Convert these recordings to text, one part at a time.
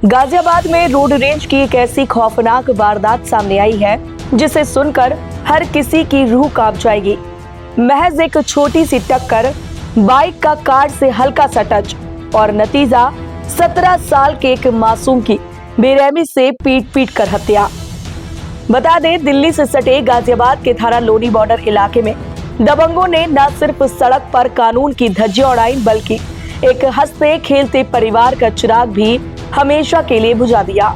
गाजियाबाद में road range की एक ऐसी खौफनाक वारदात सामने आई है जिसे सुनकर हर किसी की रूह कांप जाएगी। महज एक छोटी सी टक्कर, बाइक का कार से हल्का सा टच और नतीजा 17 साल के एक मासूम की बेरहमी से पीट कर हत्या। बता दें, दिल्ली से सटे गाजियाबाद के थाना लोनी बॉर्डर इलाके में दबंगों ने न सिर्फ सड़क पर कानून की धज्जियां उड़ाई, बल्कि एक हंसते खेलते परिवार का चिराग भी हमेशा के लिए बुझा दिया।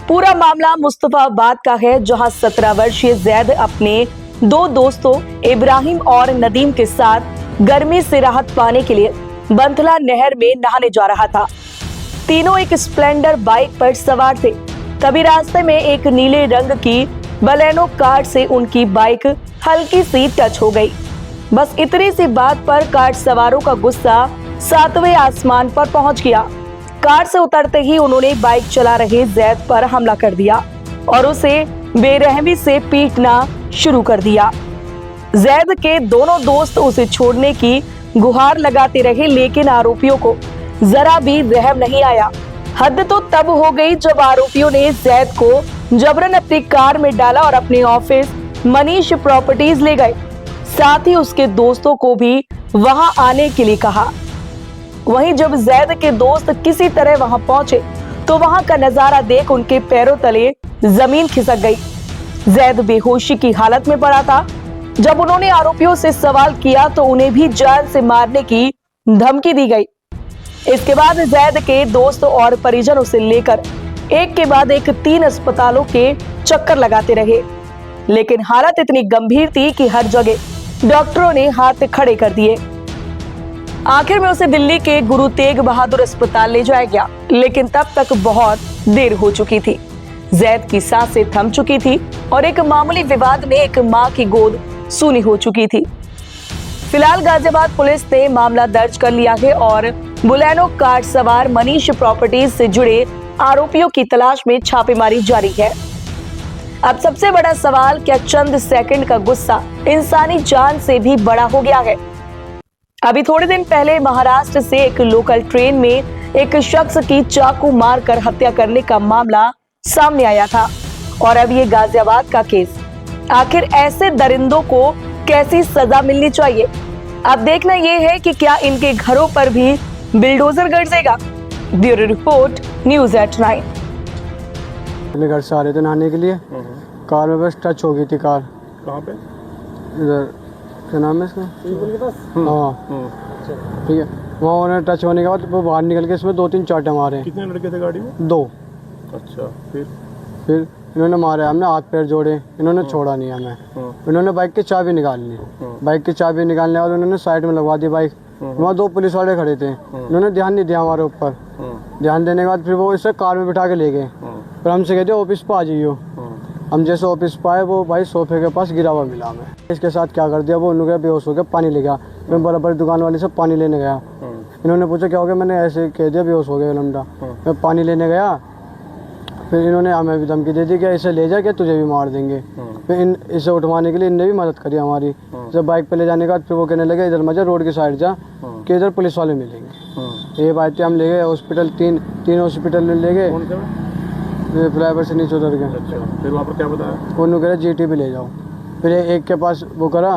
पूरा मामला मुस्तफाबाद का है, जहां 17 वर्षीय जैद अपने दो दोस्तों इब्राहिम और नदीम के साथ गर्मी से राहत पाने के लिए बंथला नहर में नहाने जा रहा था। तीनों एक स्प्लेंडर बाइक पर सवार थे। तभी रास्ते में एक नीले रंग की बलेनो कार से उनकी बाइक हल्की सी टच हो गई। बस इतनी सी बात पर कार सवारों का गुस्सा 7वें आसमान पर पहुंच गया। कार से उतरते ही उन्होंने बाइक चला रहे जैद पर हमला कर दिया और उसे बेरहमी से पीटना शुरू कर दिया। जैद के दोनों दोस्त उसे छोड़ने की गुहार लगाते रहे, लेकिन आरोपियों को जरा भी रहम नहीं आया। हद तो तब हो गई जब आरोपियों ने जैद को जबरन अपनी कार में डाला और अपने ऑफिस मनीष प्रॉपर्टीज ले गए। साथ ही उसके दोस्तों को भी वहां आने के लिए कहा। वहीं जब जैद के दोस्त किसी तरह वहां पहुंचे तो वहां का नजारा देख उनके पैरों तले जमीन खिसक गई। जैद बेहोशी की हालत में पड़ा था। जब उन्होंने आरोपियों से सवाल किया तो उन्हें भी जान से मारने की धमकी दी गई। इसके बाद जैद के दोस्त और परिजन उसे लेकर एक के बाद एक 3 अस्पतालों के चक्कर लगाते रहे, लेकिन हालत इतनी गंभीर थी कि हर जगह डॉक्टरों ने हाथ खड़े कर दिए। आखिर में उसे दिल्ली के गुरु तेग बहादुर अस्पताल ले जाया गया, लेकिन तब तक बहुत देर हो चुकी थी। जैद की सांसें थम चुकी थी और एक मामूली विवाद में एक मां की गोद सूनी हो चुकी थी। फिलहाल गाजियाबाद पुलिस ने मामला दर्ज कर लिया है और बुलेनो कार सवार मनीष प्रॉपर्टीज से जुड़े आरोपियों की तलाश में छापेमारी जारी है। अब सबसे बड़ा सवाल, क्या चंद सेकंड का गुस्सा इंसानी जान से भी बड़ा हो गया है? अभी थोड़े दिन पहले महाराष्ट्र से एक लोकल ट्रेन में एक शख्स की चाकू मारकर हत्या करने का मामला सामने आया था और अब ये गाजियाबाद का केस। आखिर ऐसे दरिंदों को कैसी सजा मिलनी चाहिए? अब देखना ये है कि क्या इनके घरों पर भी बिल्डोजर गरजेगा। Bureau report, news at 9। अपने घर से आ रहे थे नहाने के लिए, कार में बस टच हो गई थी कार। कहाँ पे? इधर क्या नाम है इसका? हाँ, ठीक है। वहाँ उन्होंने टच होने के बाद वो बाहर निकल के इसमें 2-3 चाटे मारे। कितने लड़के थे गाड़ी में? 2। अच्छा, फिर इन्होंने मारे, हमने हाथ पैर जोड़े, इन्होंने छोड़ा नहीं हमें। इन्होंने बाइक की चाबी निकाल ली। बाइक की चाबी निकालने के बाद उन्होंने साइड में लगवा दी बाइक। वहाँ 2 पुलिस वाले खड़े थे, इन्होंने ध्यान नहीं दिया हमारे ऊपर। ध्यान देने के बाद फिर वो इसे कार में बिठा के ले गए। फिर हमसे कहते ऑफिस पर आ जाइयो। हम जैसे ऑफिस पर आए, वो भाई सोफे के पास गिरा हुआ मिला हमें। इसके साथ क्या कर दिया, वो उन्होंने बेहोश हो गया, पानी ले गया। मैं बराबर दुकान वाले से पानी लेने गया। इन्होंने पूछा क्या हो गया, मैंने ऐसे कह दिया बेहोश हो गया लमडा। मैं पानी लेने गया, फिर इन्होंने हमें भी धमकी दे दी कि इसे ले जा, क्या तुझे भी मार देंगे। फिर इसे उठवाने के लिए इनने भी मदद करी हमारी। जब बाइक पे ले जाने के बाद फिर वो कहने लगे इधर मजा रोड की साइड जा, कि इधर पुलिस वाले मिलेंगे। ये बात थी, हम ले गए हॉस्पिटल, तीन हॉस्पिटल में ले गए। फ्लाईओवर से नीचे उतर गए। अच्छा, फिर वहाँ पर क्या बताया? उन्होंने कहा जीटी भी ले जाओ। फिर एक के पास वो करा,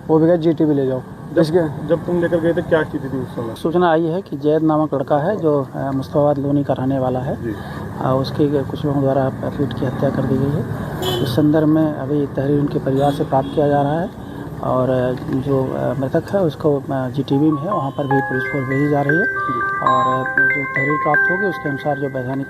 वो भी कहा जीटी भी ले जाओ। जब तुम लेकर गए थे क्या स्थिति थी उस समय? सूचना आई है कि जैद नामक लड़का है जो मुस्तफाबाद लोनी का रहने वाला है। उसकी कुछ लोगों द्वारा पीट की हत्या कर दी गई है। इस संदर्भ में अभी तहरीर उनके परिवार से प्राप्त किया जा रहा है और जो मृतक है उसको जीटीबी में है, वहाँ पर भी पुलिस फोर्स भेजी जा रही है और जो तहरीर प्राप्त होगी उसके अनुसार जो वैधानिक